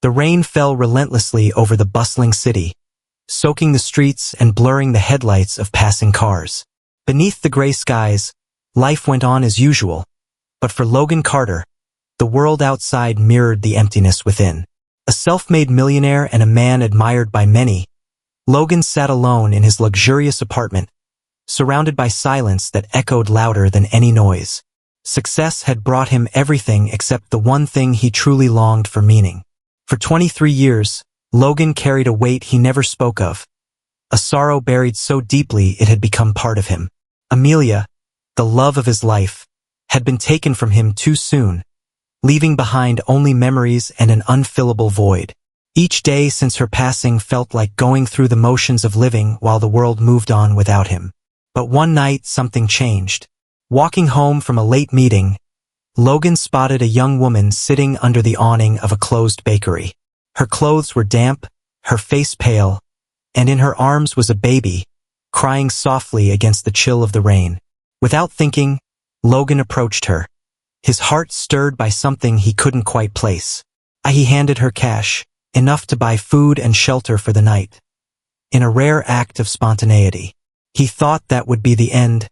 The rain fell relentlessly over the bustling city, soaking the streets and blurring the headlights of passing cars. Beneath the gray skies, life went on as usual, but for Logan Carter, the world outside mirrored the emptiness within. A self-made millionaire and a man admired by many, Logan sat alone in his luxurious apartment, surrounded by silence that echoed louder than any noise. Success had brought him everything except the one thing he truly longed for: meaning. For 23 years, Logan carried a weight he never spoke of, a sorrow buried so deeply it had become part of him. Amelia, the love of his life, had been taken from him too soon, leaving behind only memories and an unfillable void. Each day since her passing felt like going through the motions of living while the world moved on without him. But one night something changed. Walking home from a late meeting, Logan spotted a young woman sitting under the awning of a closed bakery. Her clothes were damp, her face pale, and in her arms was a baby, crying softly against the chill of the rain. Without thinking, Logan approached her, his heart stirred by something he couldn't quite place. He handed her cash, enough to buy food and shelter for the night. In a rare act of spontaneity, he thought that would be the end,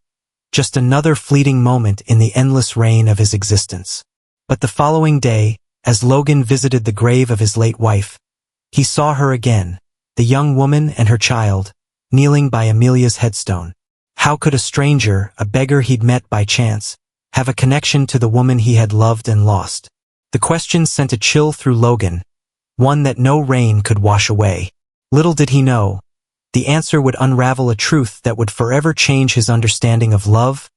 just another fleeting moment in the endless reign of his existence. But the following day, as Logan visited the grave of his late wife, he saw her again, the young woman and her child, kneeling by Amelia's headstone. How could a stranger, a beggar he'd met by chance, have a connection to the woman he had loved and lost? The question sent a chill through Logan, one that no rain could wash away. Little did he know, the answer would unravel a truth that would forever change his understanding of love,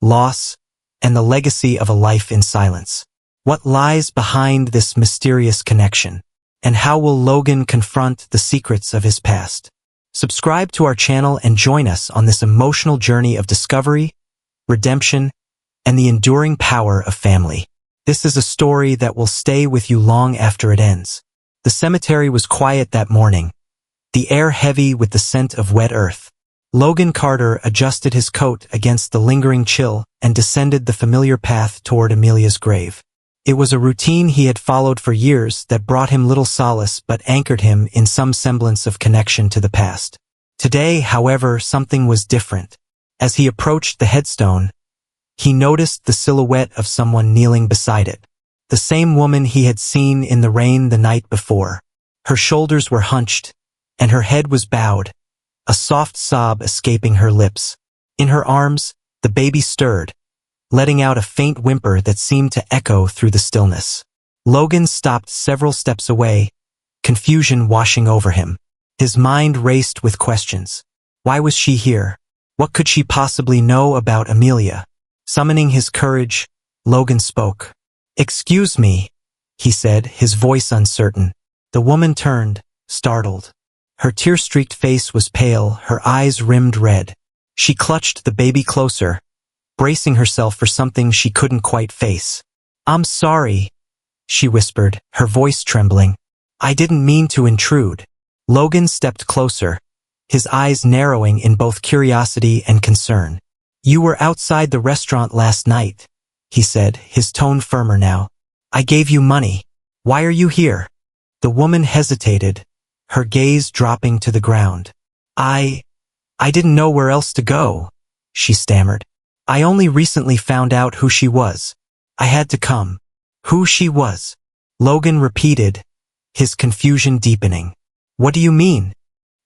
loss, and the legacy of a life in silence. What lies behind this mysterious connection? And how will Logan confront the secrets of his past? Subscribe to our channel and join us on this emotional journey of discovery, redemption, and the enduring power of family. This is a story that will stay with you long after it ends. The cemetery was quiet that morning, the air heavy with the scent of wet earth. Logan Carter adjusted his coat against the lingering chill and descended the familiar path toward Amelia's grave. It was a routine he had followed for years that brought him little solace but anchored him in some semblance of connection to the past. Today, however, something was different. As he approached the headstone, he noticed the silhouette of someone kneeling beside it. The same woman he had seen in the rain the night before. Her shoulders were hunched, and her head was bowed, a soft sob escaping her lips. In her arms, the baby stirred, letting out a faint whimper that seemed to echo through the stillness. Logan stopped several steps away, confusion washing over him. His mind raced with questions. Why was she here? What could she possibly know about Amelia? Summoning his courage, Logan spoke. "Excuse me," he said, his voice uncertain. The woman turned, startled. Her tear-streaked face was pale, her eyes rimmed red. She clutched the baby closer, bracing herself for something she couldn't quite face. "I'm sorry," she whispered, her voice trembling. "I didn't mean to intrude." Logan stepped closer, his eyes narrowing in both curiosity and concern. "You were outside the restaurant last night," he said, his tone firmer now. "I gave you money. Why are you here?" The woman hesitated, her gaze dropping to the ground. I didn't know where else to go," she stammered. "I only recently found out who she was. I had to come." "Who she was?" Logan repeated, his confusion deepening. "What do you mean?"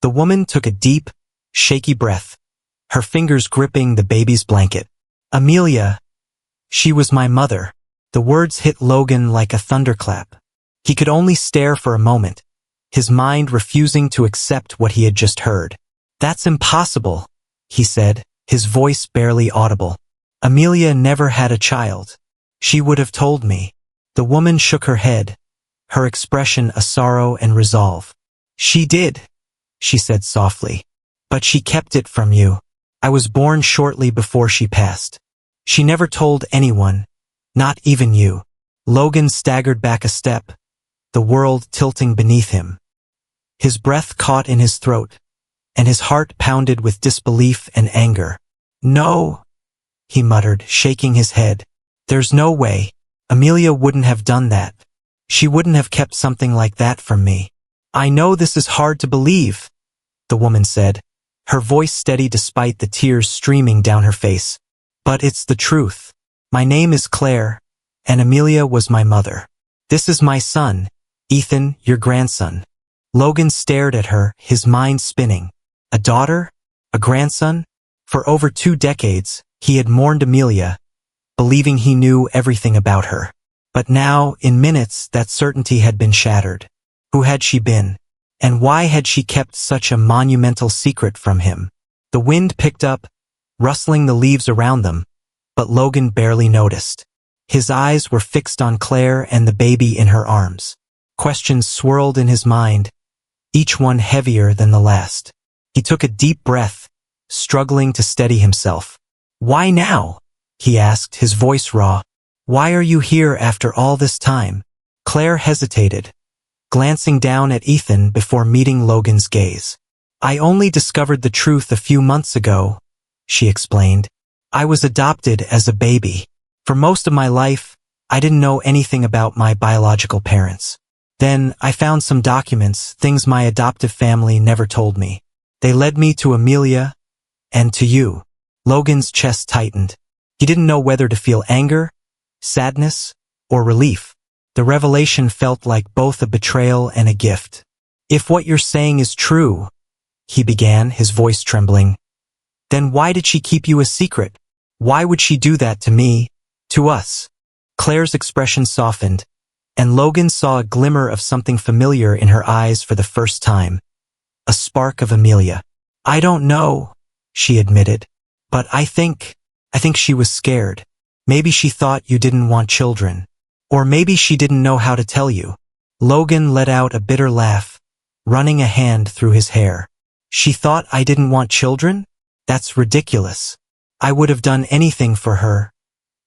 The woman took a deep, shaky breath, her fingers gripping the baby's blanket. "Amelia. She was my mother." The words hit Logan like a thunderclap. He could only stare for a moment, his mind refusing to accept what he had just heard. "That's impossible," he said, his voice barely audible. "Amelia never had a child. She would have told me." The woman shook her head, her expression a sorrow and resolve. "She did," she said softly. "But she kept it from you. I was born shortly before she passed. She never told anyone, not even you." Logan staggered back a step, the world tilting beneath him. His breath caught in his throat, and his heart pounded with disbelief and anger. "No," he muttered, shaking his head. "There's no way. Amelia wouldn't have done that." She wouldn't have kept something like that from me. I know this is hard to believe, the woman said, her voice steady despite the tears streaming down her face. But it's the truth. My name is Claire, and Amelia was my mother. This is my son, Ethan, your grandson. Logan stared at her, his mind spinning. A daughter? A grandson? For over 2 decades, he had mourned Amelia, believing he knew everything about her. But now, in minutes, that certainty had been shattered. Who had she been? And why had she kept such a monumental secret from him? The wind picked up, rustling the leaves around them, but Logan barely noticed. His eyes were fixed on Claire and the baby in her arms. Questions swirled in his mind, each one heavier than the last. He took a deep breath, struggling to steady himself. Why now? He asked, his voice raw. Why are you here after all this time? Claire hesitated, glancing down at Ethan before meeting Logan's gaze. I only discovered the truth a few months ago, she explained. I was adopted as a baby. For most of my life, I didn't know anything about my biological parents. Then, I found some documents, things my adoptive family never told me. They led me to Amelia, and to you. Logan's chest tightened. He didn't know whether to feel anger, sadness, or relief. The revelation felt like both a betrayal and a gift. If what you're saying is true, he began, his voice trembling, then why did she keep you a secret? Why would she do that to me, to us? Claire's expression softened, and Logan saw a glimmer of something familiar in her eyes for the first time. A spark of Amelia. I don't know, she admitted, but I think she was scared. Maybe she thought you didn't want children. Or maybe she didn't know how to tell you. Logan let out a bitter laugh, running a hand through his hair. She thought I didn't want children? That's ridiculous. I would have done anything for her.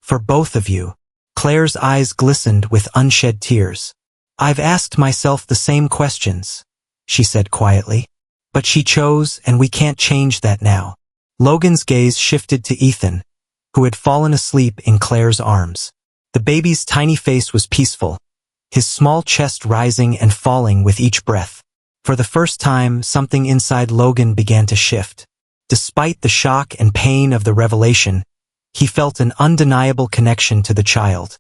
For both of you. Claire's eyes glistened with unshed tears. I've asked myself the same questions, she said quietly. But she chose, and we can't change that now. Logan's gaze shifted to Ethan, who had fallen asleep in Claire's arms. The baby's tiny face was peaceful, his small chest rising and falling with each breath. For the first time, something inside Logan began to shift. Despite the shock and pain of the revelation, he felt an undeniable connection to the child.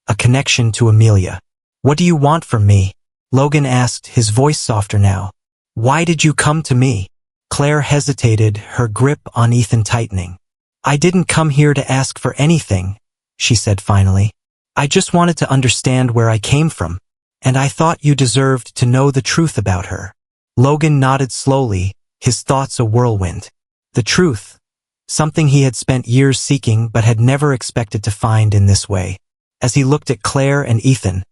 A connection to Amelia. What do you want from me? Logan asked, his voice softer now. Why did you come to me? Claire hesitated, her grip on Ethan tightening. I didn't come here to ask for anything, she said finally. I just wanted to understand where I came from, and I thought you deserved to know the truth about her. Logan nodded slowly, his thoughts a whirlwind. The truth. Something he had spent years seeking but had never expected to find in this way. As he looked at Claire and Ethan,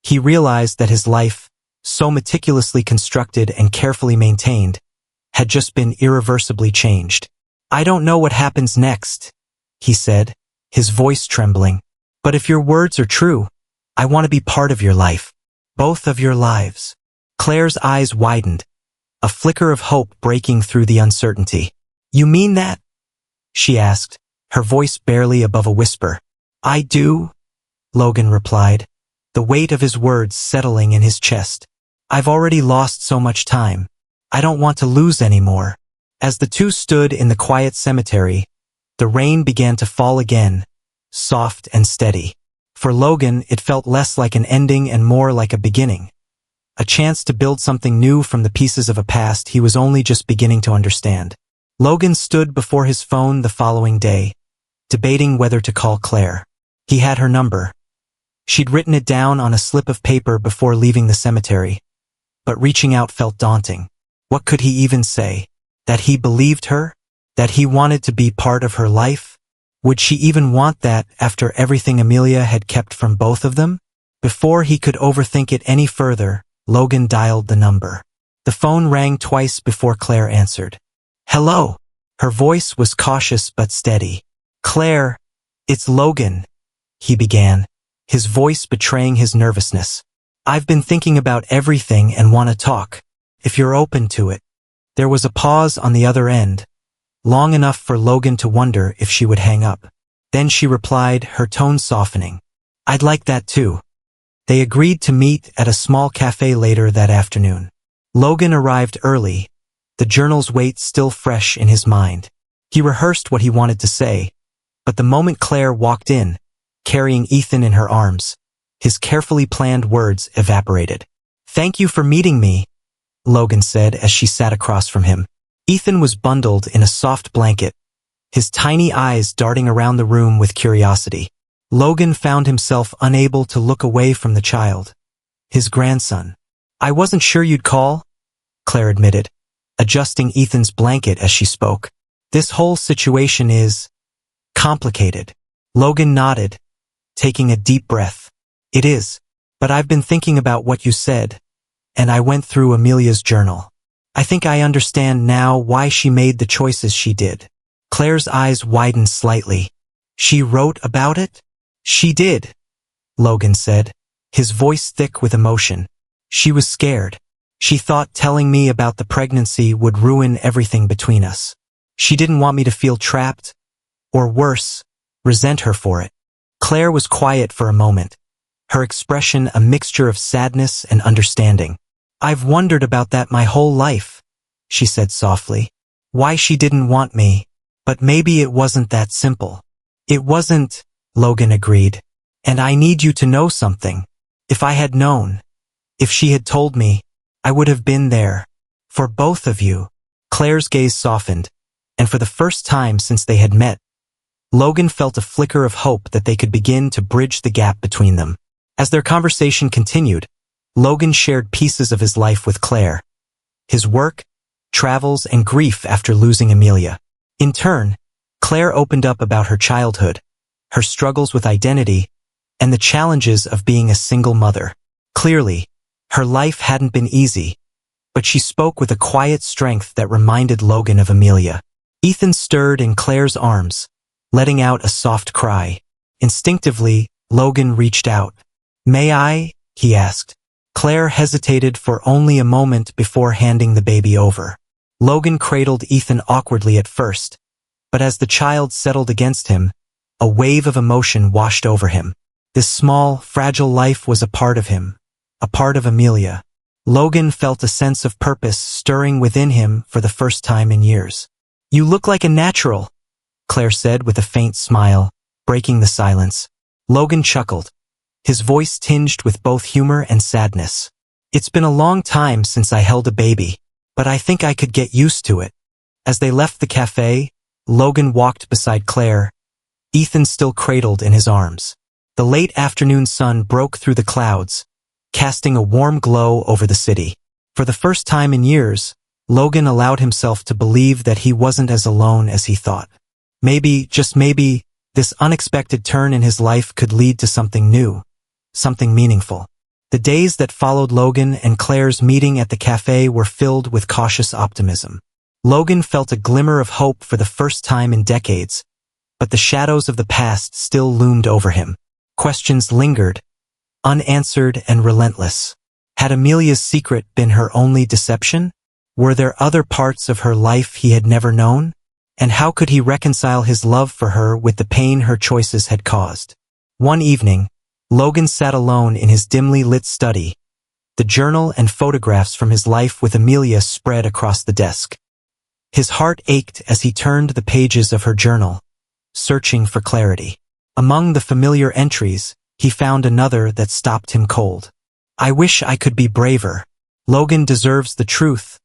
he realized that his life, so meticulously constructed and carefully maintained, had just been irreversibly changed. I don't know what happens next, he said, his voice trembling. But if your words are true, I want to be part of your life. Both of your lives. Claire's eyes widened, a flicker of hope breaking through the uncertainty. You mean that? She asked, her voice barely above a whisper. I do, Logan replied, the weight of his words settling in his chest. I've already lost so much time. I don't want to lose any more. As the two stood in the quiet cemetery, the rain began to fall again, soft and steady. For Logan, it felt less like an ending and more like a beginning. A chance to build something new from the pieces of a past he was only just beginning to understand. Logan stood before his phone the following day, debating whether to call Claire. He had her number. She'd written it down on a slip of paper before leaving the cemetery, but reaching out felt daunting. What could he even say? That he believed her? That he wanted to be part of her life? Would she even want that after everything Amelia had kept from both of them? Before he could overthink it any further, Logan dialed the number. The phone rang twice before Claire answered. Hello. Her voice was cautious but steady. Claire, it's Logan, he began, his voice betraying his nervousness. I've been thinking about everything and want to talk, if you're open to it. There was a pause on the other end, long enough for Logan to wonder if she would hang up. Then she replied, her tone softening. I'd like that too. They agreed to meet at a small cafe later that afternoon. Logan arrived early, the journal's weight still fresh in his mind. He rehearsed what he wanted to say, but the moment Claire walked in, carrying Ethan in her arms, his carefully planned words evaporated. "Thank you for meeting me," Logan said as she sat across from him. Ethan was bundled in a soft blanket, his tiny eyes darting around the room with curiosity. Logan found himself unable to look away from the child, his grandson. "I wasn't sure you'd call," Claire admitted, adjusting Ethan's blanket as she spoke. "This whole situation is complicated." Logan nodded, taking a deep breath. "It is, but I've been thinking about what you said, and I went through Amelia's journal. I think I understand now why she made the choices she did." Claire's eyes widened slightly. "She wrote about it?" "She did," Logan said, his voice thick with emotion. "She was scared. She thought telling me about the pregnancy would ruin everything between us. She didn't want me to feel trapped, or worse, resent her for it." Claire was quiet for a moment, her expression a mixture of sadness and understanding. "I've wondered about that my whole life," she said softly. "Why she didn't want me, but maybe it wasn't that simple." "It wasn't," Logan agreed. "And I need you to know something. If I had known, if she had told me, I would have been there. For both of you." Claire's gaze softened, and for the first time since they had met, Logan felt a flicker of hope that they could begin to bridge the gap between them. As their conversation continued, Logan shared pieces of his life with Claire, his work, travels, and grief after losing Amelia. In turn, Claire opened up about her childhood, her struggles with identity, and the challenges of being a single mother. Clearly, her life hadn't been easy, but she spoke with a quiet strength that reminded Logan of Amelia. Ethan stirred in Claire's arms, letting out a soft cry. Instinctively, Logan reached out. "May I?" he asked. Claire hesitated for only a moment before handing the baby over. Logan cradled Ethan awkwardly at first, but as the child settled against him, a wave of emotion washed over him. This small, fragile life was a part of him, a part of Amelia. Logan felt a sense of purpose stirring within him for the first time in years. "You look like a natural," Claire said with a faint smile, breaking the silence. Logan chuckled, his voice tinged with both humor and sadness. "It's been a long time since I held a baby, but I think I could get used to it." As they left the cafe, Logan walked beside Claire, Ethan still cradled in his arms. The late afternoon sun broke through the clouds, casting a warm glow over the city. For the first time in years, Logan allowed himself to believe that he wasn't as alone as he thought. Maybe, just maybe, this unexpected turn in his life could lead to something new, something meaningful. The days that followed Logan and Claire's meeting at the cafe were filled with cautious optimism. Logan felt a glimmer of hope for the first time in decades, but the shadows of the past still loomed over him. Questions lingered, unanswered and relentless. Had Amelia's secret been her only deception? Were there other parts of her life he had never known? And how could he reconcile his love for her with the pain her choices had caused? One evening, Logan sat alone in his dimly lit study, the journal and photographs from his life with Amelia spread across the desk. His heart ached as he turned the pages of her journal, searching for clarity. Among the familiar entries, he found another that stopped him cold. "I wish I could be braver. Logan deserves the truth,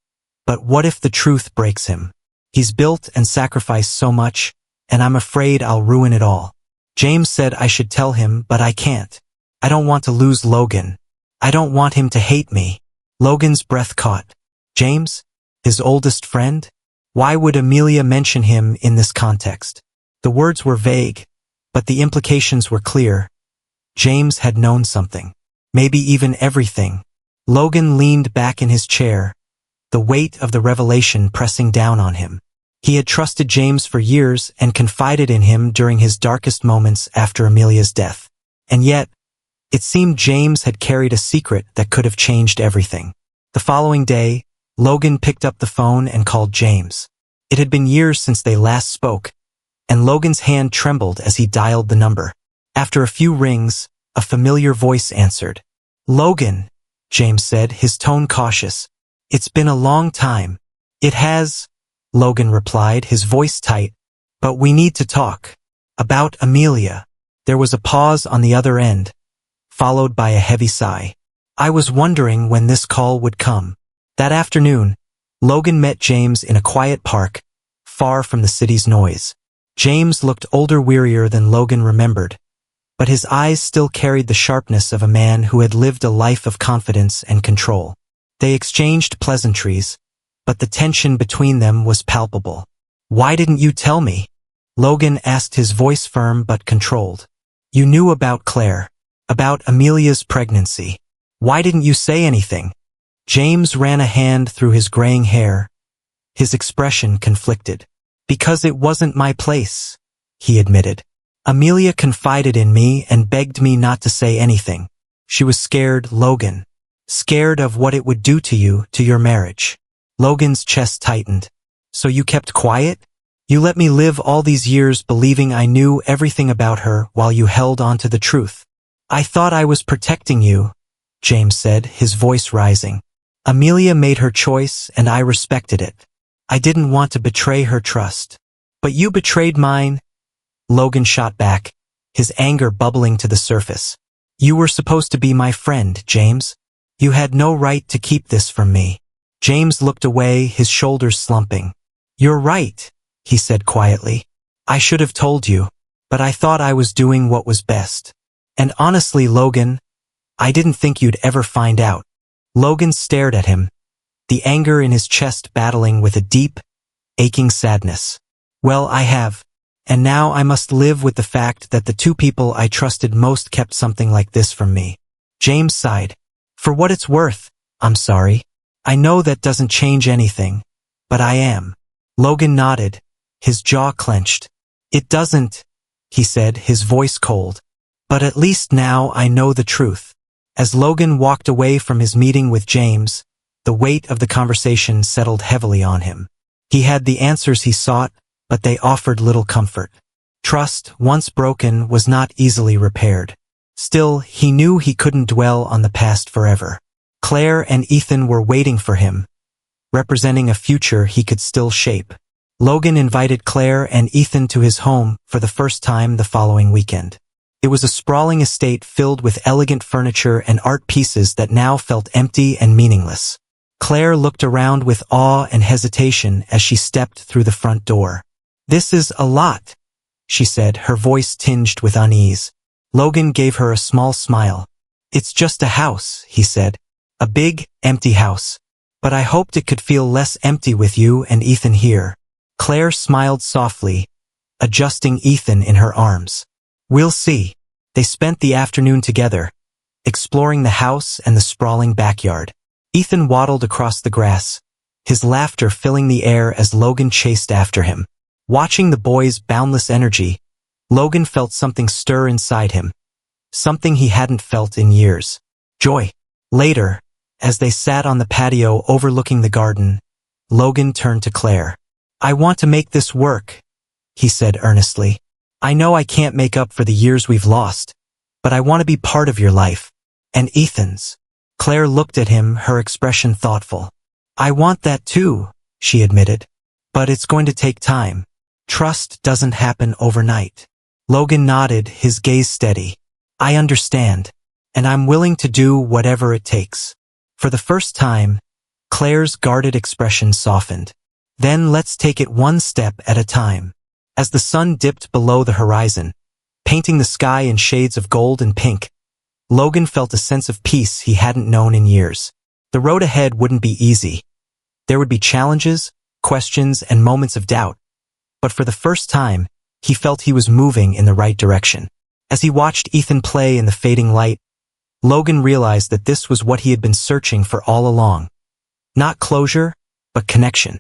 but what if the truth breaks him? He's built and sacrificed so much, and I'm afraid I'll ruin it all. James said I should tell him, but I can't. I don't want to lose Logan. I don't want him to hate me." Logan's breath caught. James? His oldest friend? Why would Amelia mention him in this context? The words were vague, but the implications were clear. James had known something. Maybe even everything. Logan leaned back in his chair, the weight of the revelation pressing down on him. He had trusted James for years and confided in him during his darkest moments after Amelia's death. And yet, it seemed James had carried a secret that could have changed everything. The following day, Logan picked up the phone and called James. It had been years since they last spoke, and Logan's hand trembled as he dialed the number. After a few rings, a familiar voice answered. Logan, James said, his tone cautious. It's been a long time. It has, Logan replied, his voice tight. But we need to talk. About Amelia. There was a pause on the other end, followed by a heavy sigh. I was wondering when this call would come. That afternoon, Logan met James in a quiet park, far from the city's noise. James looked older, wearier than Logan remembered, but his eyes still carried the sharpness of a man who had lived a life of confidence and control. They exchanged pleasantries, but the tension between them was palpable. Why didn't you tell me? Logan asked, his voice firm but controlled. You knew about Claire, about Amelia's pregnancy. Why didn't you say anything? James ran a hand through his graying hair, his expression conflicted. Because it wasn't my place, he admitted. Amelia confided in me and begged me not to say anything. She was scared, Logan. Scared of what it would do to you, to your marriage. Logan's chest tightened. So you kept quiet? You let me live all these years believing I knew everything about her while you held on to the truth. I thought I was protecting you, James said, his voice rising. Amelia made her choice and I respected it. I didn't want to betray her trust. But you betrayed mine, Logan shot back, his anger bubbling to the surface. You were supposed to be my friend, James. You had no right to keep this from me. James looked away, his shoulders slumping. You're right, he said quietly. I should have told you, but I thought I was doing what was best. And honestly, Logan, I didn't think you'd ever find out. Logan stared at him, the anger in his chest battling with a deep, aching sadness. Well, I have. And now I must live with the fact that the two people I trusted most kept something like this from me. James sighed. For what it's worth, I'm sorry. I know that doesn't change anything, but I am. Logan nodded, his jaw clenched. It doesn't, he said, his voice cold. But at least now I know the truth. As Logan walked away from his meeting with James, the weight of the conversation settled heavily on him. He had the answers he sought, but they offered little comfort. Trust, once broken, was not easily repaired. Still, he knew he couldn't dwell on the past forever. Claire and Ethan were waiting for him, representing a future he could still shape. Logan invited Claire and Ethan to his home for the first time the following weekend. It was a sprawling estate filled with elegant furniture and art pieces that now felt empty and meaningless. Claire looked around with awe and hesitation as she stepped through the front door. This is a lot, she said, her voice tinged with unease. Logan gave her a small smile. It's just a house, he said. A big, empty house. But I hoped it could feel less empty with you and Ethan here. Claire smiled softly, adjusting Ethan in her arms. We'll see. They spent the afternoon together, exploring the house and the sprawling backyard. Ethan waddled across the grass, his laughter filling the air as Logan chased after him. Watching the boy's boundless energy, Logan felt something stir inside him, something he hadn't felt in years. Joy. Later, as they sat on the patio overlooking the garden, Logan turned to Claire. I want to make this work, he said earnestly. I know I can't make up for the years we've lost, but I want to be part of your life. And Ethan's. Claire looked at him, her expression thoughtful. I want that too, she admitted. But it's going to take time. Trust doesn't happen overnight. Logan nodded, his gaze steady. I understand, and I'm willing to do whatever it takes. For the first time, Claire's guarded expression softened. Then let's take it one step at a time. As the sun dipped below the horizon, painting the sky in shades of gold and pink, Logan felt a sense of peace he hadn't known in years. The road ahead wouldn't be easy. There would be challenges, questions, and moments of doubt. But for the first time, he felt he was moving in the right direction. As he watched Ethan play in the fading light, Logan realized that this was what he had been searching for all along. Not closure, but connection.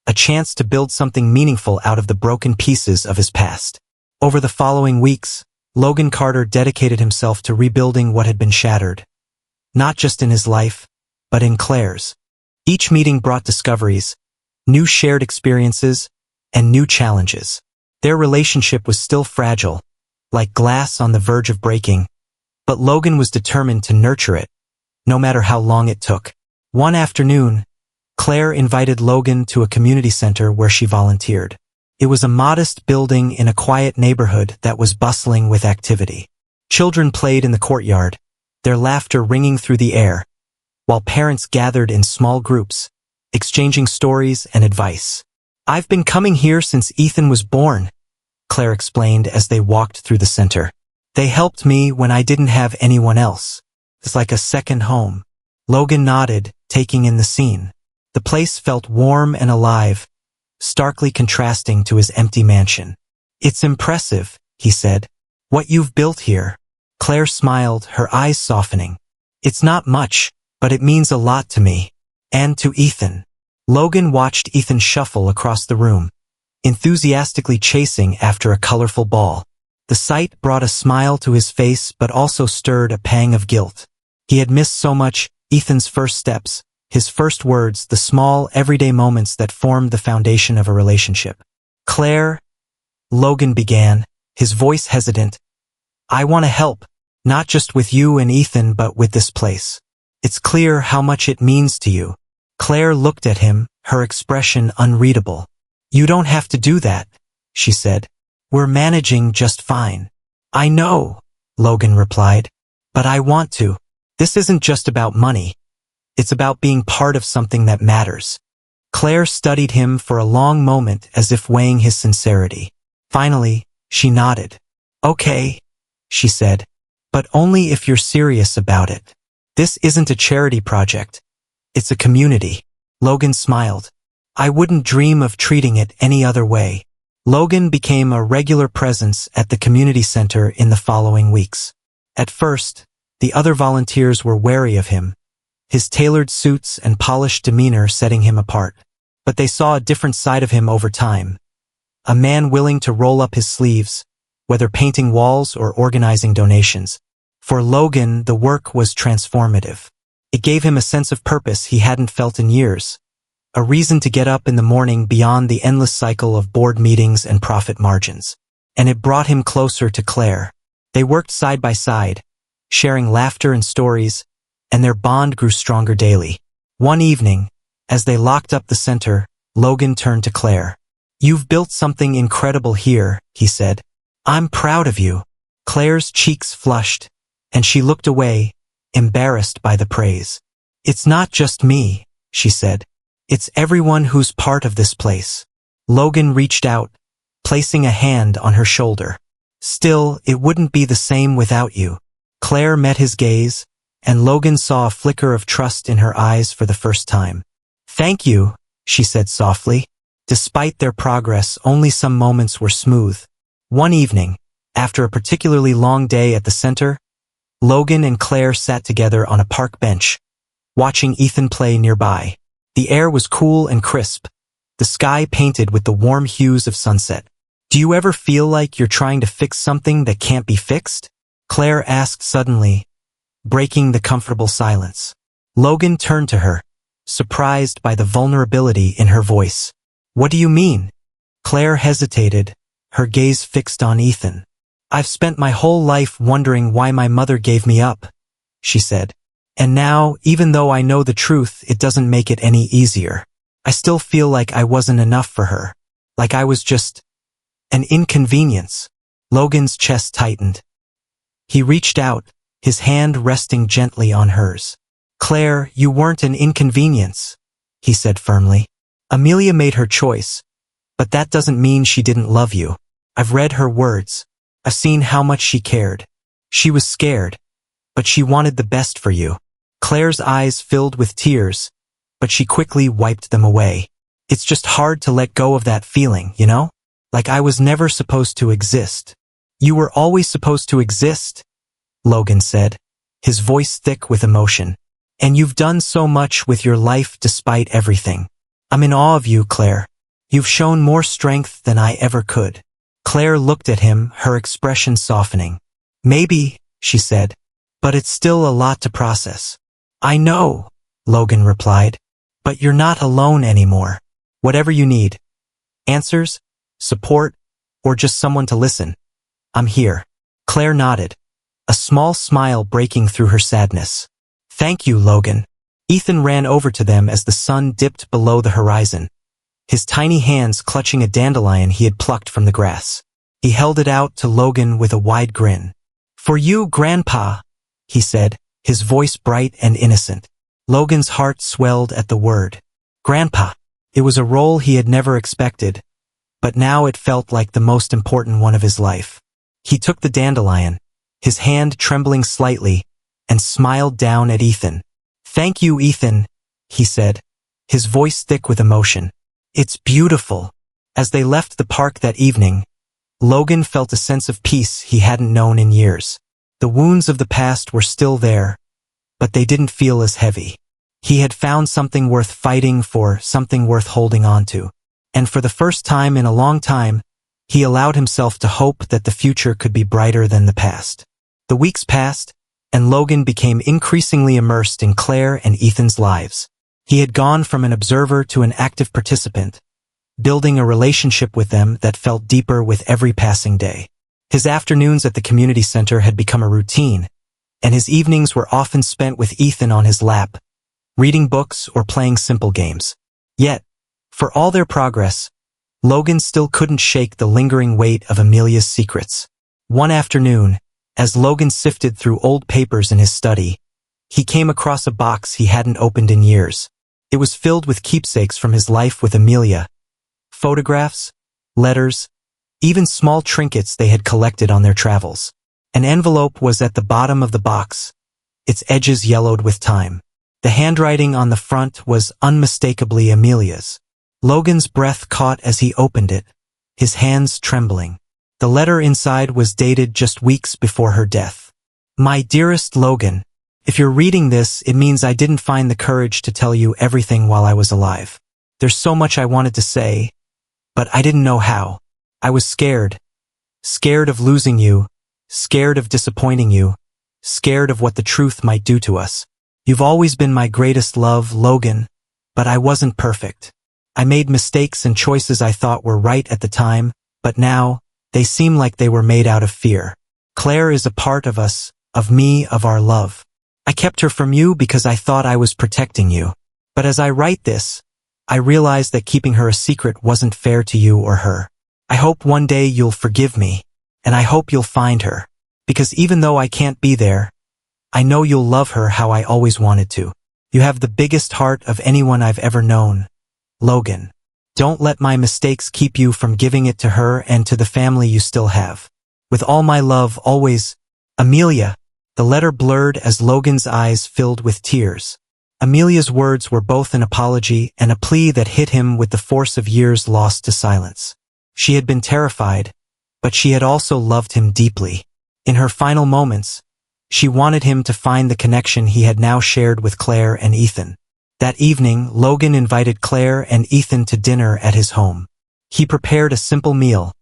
A chance to build something meaningful out of the broken pieces of his past. Over the following weeks, Logan Carter dedicated himself to rebuilding what had been shattered. Not just in his life, but in Claire's. Each meeting brought discoveries, new shared experiences, and new challenges. Their relationship was still fragile, like glass on the verge of breaking, but Logan was determined to nurture it, no matter how long it took. One afternoon, Claire invited Logan to a community center where she volunteered. It was a modest building in a quiet neighborhood that was bustling with activity. Children played in the courtyard, their laughter ringing through the air, while parents gathered in small groups, exchanging stories and advice. "I've been coming here since Ethan was born," Claire explained as they walked through the center. "They helped me when I didn't have anyone else. It's like a second home." Logan nodded, taking in the scene. The place felt warm and alive, starkly contrasting to his empty mansion. "It's impressive," he said. "What you've built here." Claire smiled, her eyes softening. "It's not much, but it means a lot to me. And to Ethan." Logan watched Ethan shuffle across the room, enthusiastically chasing after a colorful ball. The sight brought a smile to his face but also stirred a pang of guilt. He had missed so much: Ethan's first steps, his first words, the small, everyday moments that formed the foundation of a relationship. "Claire," Logan began, his voice hesitant, "I want to help, not just with you and Ethan but with this place. It's clear how much it means to you." Claire looked at him, her expression unreadable. "You don't have to do that," she said. "We're managing just fine." "I know," Logan replied, "but I want to. This isn't just about money. It's about being part of something that matters." Claire studied him for a long moment as if weighing his sincerity. Finally, she nodded. "Okay," she said, "but only if you're serious about it. This isn't a charity project. It's a community." Logan smiled. "I wouldn't dream of treating it any other way." Logan became a regular presence at the community center in the following weeks. At first, the other volunteers were wary of him, his tailored suits and polished demeanor setting him apart. But they saw a different side of him over time. A man willing to roll up his sleeves, whether painting walls or organizing donations. For Logan, the work was transformative. It gave him a sense of purpose he hadn't felt in years, a reason to get up in the morning beyond the endless cycle of board meetings and profit margins. And it brought him closer to Claire. They worked side by side, sharing laughter and stories, and their bond grew stronger daily. One evening, as they locked up the center, Logan turned to Claire. "You've built something incredible here," he said. "I'm proud of you." Claire's cheeks flushed, and she looked away, embarrassed by the praise. "It's not just me," she said. "It's everyone who's part of this place." Logan reached out, placing a hand on her shoulder. "Still, it wouldn't be the same without you." Claire met his gaze, and Logan saw a flicker of trust in her eyes for the first time. "Thank you," she said softly. Despite their progress, only some moments were smooth. One evening, after a particularly long day at the center, Logan and Claire sat together on a park bench, watching Ethan play nearby. The air was cool and crisp, the sky painted with the warm hues of sunset. "Do you ever feel like you're trying to fix something that can't be fixed?" Claire asked suddenly, breaking the comfortable silence. Logan turned to her, surprised by the vulnerability in her voice. "What do you mean?" Claire hesitated, her gaze fixed on Ethan. "I've spent my whole life wondering why my mother gave me up," she said. "And now, even though I know the truth, it doesn't make it any easier. I still feel like I wasn't enough for her. Like I was just an inconvenience." Logan's chest tightened. He reached out, his hand resting gently on hers. "Claire, you weren't an inconvenience," he said firmly. "Amelia made her choice, but that doesn't mean she didn't love you. I've read her words. I've seen how much she cared. She was scared, but she wanted the best for you." Claire's eyes filled with tears, but she quickly wiped them away. "It's just hard to let go of that feeling, you know? Like I was never supposed to exist." "You were always supposed to exist," Logan said, his voice thick with emotion. "And you've done so much with your life despite everything. I'm in awe of you, Claire. You've shown more strength than I ever could." Claire looked at him, her expression softening. "Maybe," she said, "but it's still a lot to process." "I know," Logan replied, "but you're not alone anymore. Whatever you need, answers, support, or just someone to listen, I'm here." Claire nodded, a small smile breaking through her sadness. Thank you, Logan. Ethan ran over to them as the sun dipped below the horizon, his tiny hands clutching a dandelion he had plucked from the grass. He held it out to Logan with a wide grin. For you, Grandpa, he said, his voice bright and innocent. Logan's heart swelled at the word. Grandpa. It was a role he had never expected, but now it felt like the most important one of his life. He took the dandelion, his hand trembling slightly, and smiled down at Ethan. Thank you, Ethan, he said, his voice thick with emotion. It's beautiful. As they left the park that evening, Logan felt a sense of peace he hadn't known in years. The wounds of the past were still there, but they didn't feel as heavy. He had found something worth fighting for, something worth holding on to. And for the first time in a long time, he allowed himself to hope that the future could be brighter than the past. The weeks passed, and Logan became increasingly immersed in Claire and Ethan's lives. He had gone from an observer to an active participant, building a relationship with them that felt deeper with every passing day. His afternoons at the community center had become a routine, and his evenings were often spent with Ethan on his lap, reading books or playing simple games. Yet, for all their progress, Logan still couldn't shake the lingering weight of Amelia's secrets. One afternoon, as Logan sifted through old papers in his study, he came across a box he hadn't opened in years. It was filled with keepsakes from his life with Amelia, photographs, letters, even small trinkets they had collected on their travels. An envelope was at the bottom of the box, its edges yellowed with time. The handwriting on the front was unmistakably Amelia's. Logan's breath caught as he opened it, his hands trembling. The letter inside was dated just weeks before her death. My dearest Logan, if you're reading this, it means I didn't find the courage to tell you everything while I was alive. There's so much I wanted to say, but I didn't know how. I was scared. Scared of losing you, scared of disappointing you, scared of what the truth might do to us. You've always been my greatest love, Logan, but I wasn't perfect. I made mistakes and choices I thought were right at the time, but now, they seem like they were made out of fear. Claire is a part of us, of me, of our love. I kept her from you because I thought I was protecting you. But as I write this, I realize that keeping her a secret wasn't fair to you or her. I hope one day you'll forgive me, and I hope you'll find her. Because even though I can't be there, I know you'll love her how I always wanted to. You have the biggest heart of anyone I've ever known, Logan. Don't let my mistakes keep you from giving it to her and to the family you still have. With all my love, always, Amelia. The letter blurred as Logan's eyes filled with tears. Amelia's words were both an apology and a plea that hit him with the force of years lost to silence. She had been terrified, but she had also loved him deeply. In her final moments, she wanted him to find the connection he had now shared with Claire and Ethan. That evening, Logan invited Claire and Ethan to dinner at his home. He prepared a simple meal,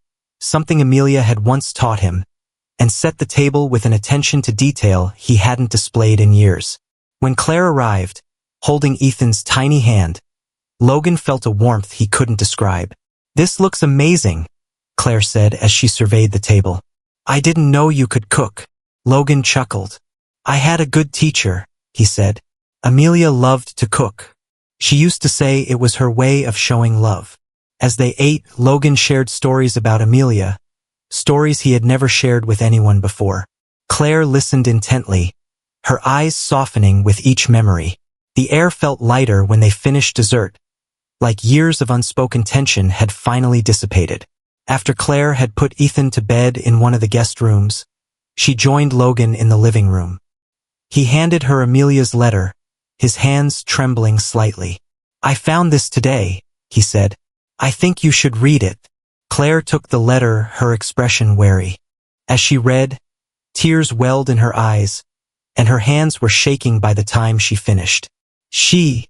something Amelia had once taught him, and set the table with an attention to detail he hadn't displayed in years. When Claire arrived, holding Ethan's tiny hand, Logan felt a warmth he couldn't describe. This looks amazing, Claire said as she surveyed the table. I didn't know you could cook. Logan chuckled. I had a good teacher, he said. Amelia loved to cook. She used to say it was her way of showing love. As they ate, Logan shared stories about Amelia, stories he had never shared with anyone before. Claire listened intently, her eyes softening with each memory. The air felt lighter when they finished dessert, like years of unspoken tension had finally dissipated. After Claire had put Ethan to bed in one of the guest rooms, she joined Logan in the living room. He handed her Amelia's letter, his hands trembling slightly. I found this today, he said. I think you should read it. Claire took the letter, her expression wary. As she read, tears welled in her eyes, and her hands were shaking by the time she finished. She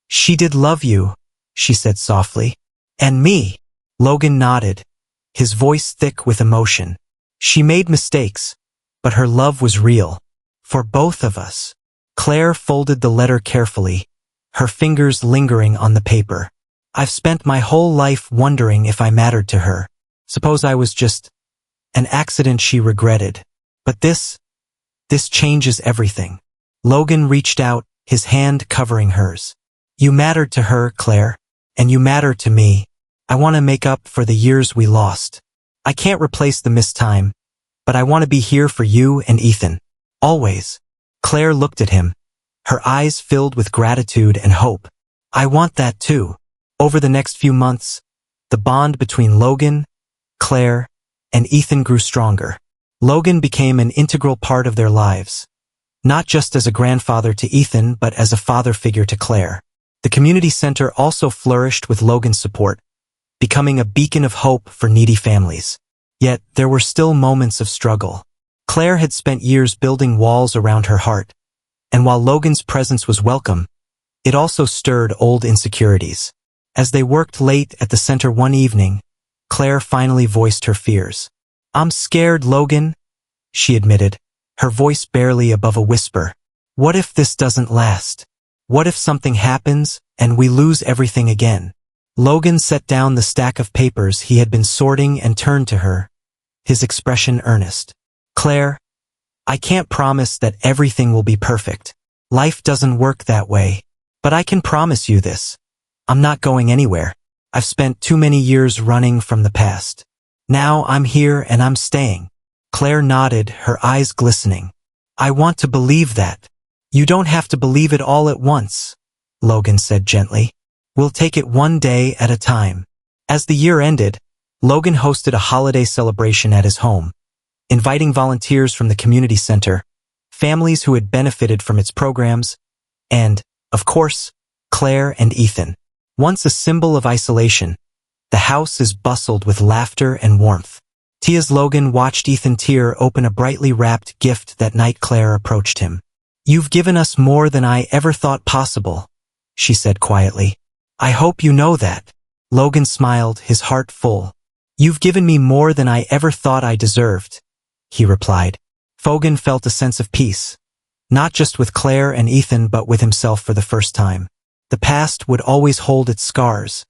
did love you, she said softly. And me. Logan nodded, his voice thick with emotion. She made mistakes, but her love was real. For both of us. Claire folded the letter carefully, her fingers lingering on the paper. I've spent my whole life wondering if I mattered to her. Suppose I was just an accident she regretted. But this changes everything. Logan reached out, his hand covering hers. You mattered to her, Claire. And you matter to me. I want to make up for the years we lost. I can't replace the missed time, but I want to be here for you and Ethan. Always. Claire looked at him, her eyes filled with gratitude and hope. I want that too. Over the next few months, the bond between Logan, Claire, and Ethan grew stronger. Logan became an integral part of their lives, not just as a grandfather to Ethan but as a father figure to Claire. The community center also flourished with Logan's support, becoming a beacon of hope for needy families. Yet, there were still moments of struggle. Claire had spent years building walls around her heart, and while Logan's presence was welcome, it also stirred old insecurities. As they worked late at the center one evening, Claire finally voiced her fears. I'm scared, Logan, she admitted, her voice barely above a whisper. What if this doesn't last? What if something happens and we lose everything again? Logan set down the stack of papers he had been sorting and turned to her, his expression earnest. Claire, I can't promise that everything will be perfect. Life doesn't work that way. But I can promise you this. I'm not going anywhere. I've spent too many years running from the past. Now I'm here and I'm staying. Claire nodded, her eyes glistening. I want to believe that. You don't have to believe it all at once, Logan said gently. We'll take it one day at a time. As the year ended, Logan hosted a holiday celebration at his home, inviting volunteers from the community center, families who had benefited from its programs, and, of course, Claire and Ethan. Once a symbol of isolation, the house is bustled with laughter and warmth. As Logan watched Ethan tear open a brightly wrapped gift that night, Claire approached him. You've given us more than I ever thought possible, she said quietly. I hope you know that. Logan smiled, his heart full. You've given me more than I ever thought I deserved, he replied. Logan felt a sense of peace, not just with Claire and Ethan but with himself for the first time. The past would always hold its scars,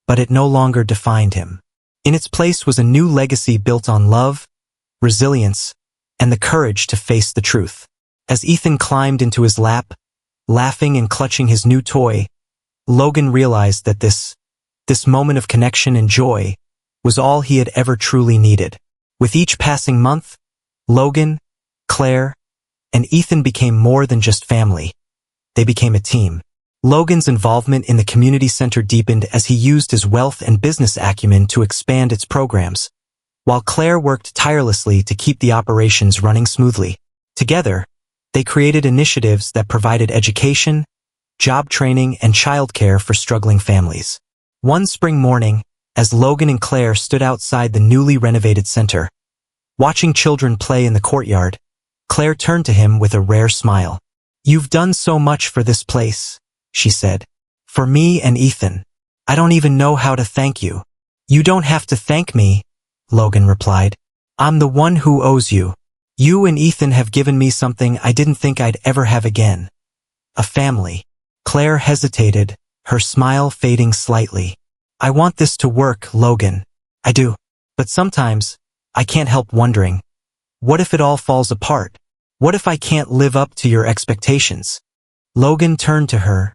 but it no longer defined him. In its place was a new legacy built on love, resilience, and the courage to face the truth. As Ethan climbed into his lap, laughing and clutching his new toy, Logan realized that this moment of connection and joy was all he had ever truly needed. With each passing month, Logan, Claire, and Ethan became more than just family. They became a team. Logan's involvement in the community center deepened as he used his wealth and business acumen to expand its programs, while Claire worked tirelessly to keep the operations running smoothly. Together, they created initiatives that provided education, job training, and childcare for struggling families. One spring morning, as Logan and Claire stood outside the newly renovated center, watching children play in the courtyard, Claire turned to him with a rare smile. You've done so much for this place, she said. For me and Ethan. I don't even know how to thank you. You don't have to thank me, Logan replied. I'm the one who owes you. You and Ethan have given me something I didn't think I'd ever have again. A family. Claire hesitated, her smile fading slightly. I want this to work, Logan. I do. But sometimes, I can't help wondering, what if it all falls apart? What if I can't live up to your expectations? Logan turned to her,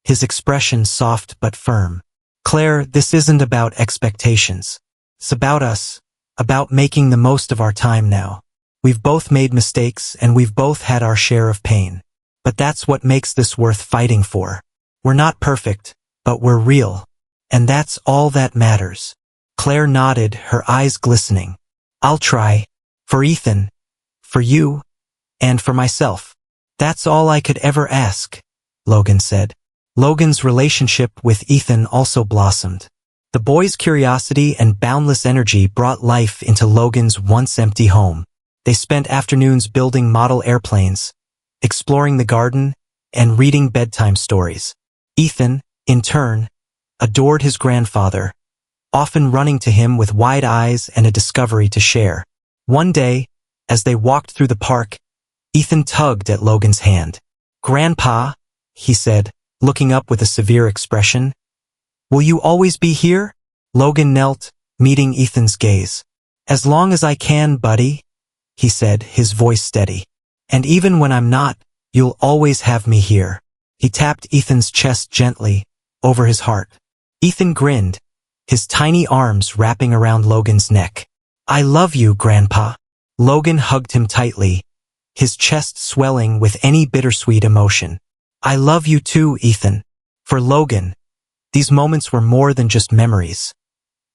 his expression soft but firm. Claire, this isn't about expectations. It's about us, about making the most of our time now. We've both made mistakes and we've both had our share of pain. But that's what makes this worth fighting for. We're not perfect, but we're real. And that's all that matters. Claire nodded, her eyes glistening. I'll try. For Ethan. For you. And for myself. That's all I could ever ask, Logan said. Logan's relationship with Ethan also blossomed. The boy's curiosity and boundless energy brought life into Logan's once empty home. They spent afternoons building model airplanes, exploring the garden, and reading bedtime stories. Ethan, in turn, adored his grandfather, often running to him with wide eyes and a discovery to share. One day, as they walked through the park, Ethan tugged at Logan's hand. Grandpa, he said, looking up with a severe expression. Will you always be here? Logan knelt, meeting Ethan's gaze. As long as I can, buddy, he said, his voice steady. And even when I'm not, You'll always have me here. He tapped Ethan's chest gently, over his heart. Ethan grinned, his tiny arms wrapping around Logan's neck. I love you, Grandpa. Logan hugged him tightly, his chest swelling with any bittersweet emotion. I love you too, Ethan. For Logan, these moments were more than just memories.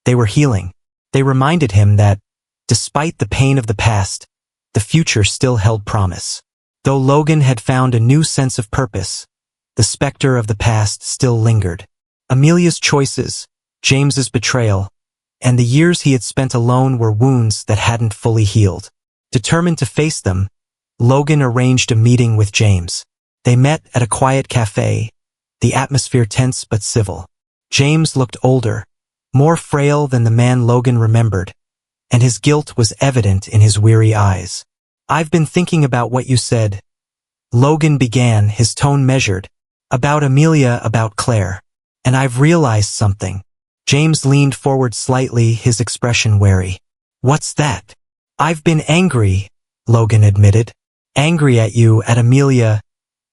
They were healing. They reminded him that, despite the pain of the past, the future still held promise. Though Logan had found a new sense of purpose, the specter of the past still lingered. Amelia's choices, James's betrayal, and the years he had spent alone were wounds that hadn't fully healed. Determined to face them, Logan arranged a meeting with James. They met at a quiet cafe, the atmosphere tense but civil. James looked older, more frail than the man Logan remembered, and his guilt was evident in his weary eyes. I've been thinking about what you said. Logan began, his tone measured. About Amelia, about Claire. And I've realized something. James leaned forward slightly, his expression wary. What's that? I've been angry, Logan admitted. Angry at you, at Amelia,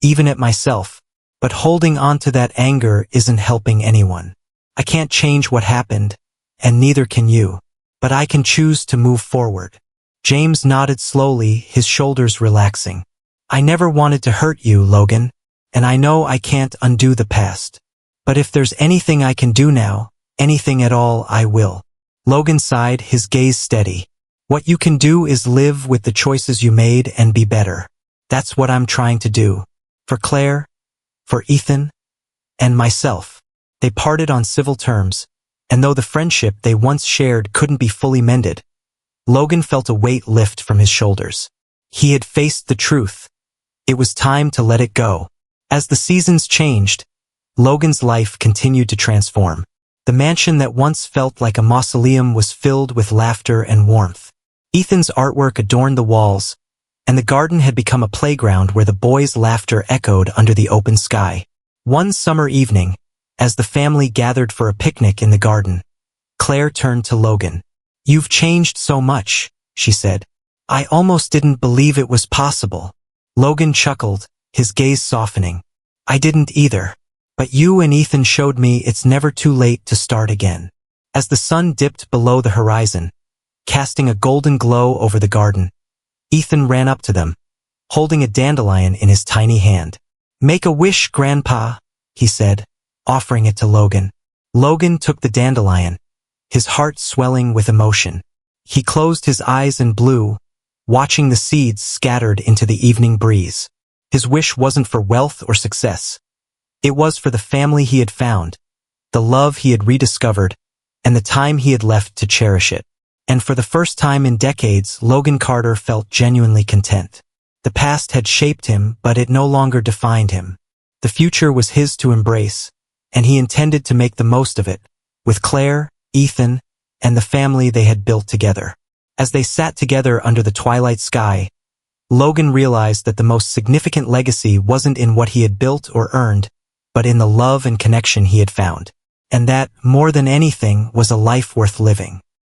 even at myself. But holding on to that anger isn't helping anyone. I can't change what happened, and neither can you. But I can choose to move forward. James nodded slowly, his shoulders relaxing. I never wanted to hurt you, Logan, and I know I can't undo the past. But if there's anything I can do now, anything at all, I will. Logan sighed, his gaze steady. What you can do is live with the choices you made and be better. That's what I'm trying to do. For Claire, for Ethan, and myself. They parted on civil terms, and though the friendship they once shared couldn't be fully mended, Logan felt a weight lift from his shoulders. He had faced the truth. It was time to let it go. As the seasons changed, Logan's life continued to transform. The mansion that once felt like a mausoleum was filled with laughter and warmth. Ethan's artwork adorned the walls, and the garden had become a playground where the boys' laughter echoed under the open sky. One summer evening, as the family gathered for a picnic in the garden, Claire turned to Logan. You've changed so much, she said. I almost didn't believe it was possible. Logan chuckled, his gaze softening. I didn't either. But you and Ethan showed me it's never too late to start again. As the sun dipped below the horizon, casting a golden glow over the garden, Ethan ran up to them, holding a dandelion in his tiny hand. Make a wish, Grandpa, he said, offering it to Logan. Logan took the dandelion, his heart swelling with emotion. He closed his eyes and blew, watching the seeds scattered into the evening breeze. His wish wasn't for wealth or success. It was for the family he had found, the love he had rediscovered, and the time he had left to cherish it. And for the first time in decades, Logan Carter felt genuinely content. The past had shaped him, but it no longer defined him. The future was his to embrace, and he intended to make the most of it, with Claire, Ethan, and the family they had built together. As they sat together under the twilight sky, Logan realized that the most significant legacy wasn't in what he had built or earned, but in the love and connection he had found. And that, more than anything, was a life worth living.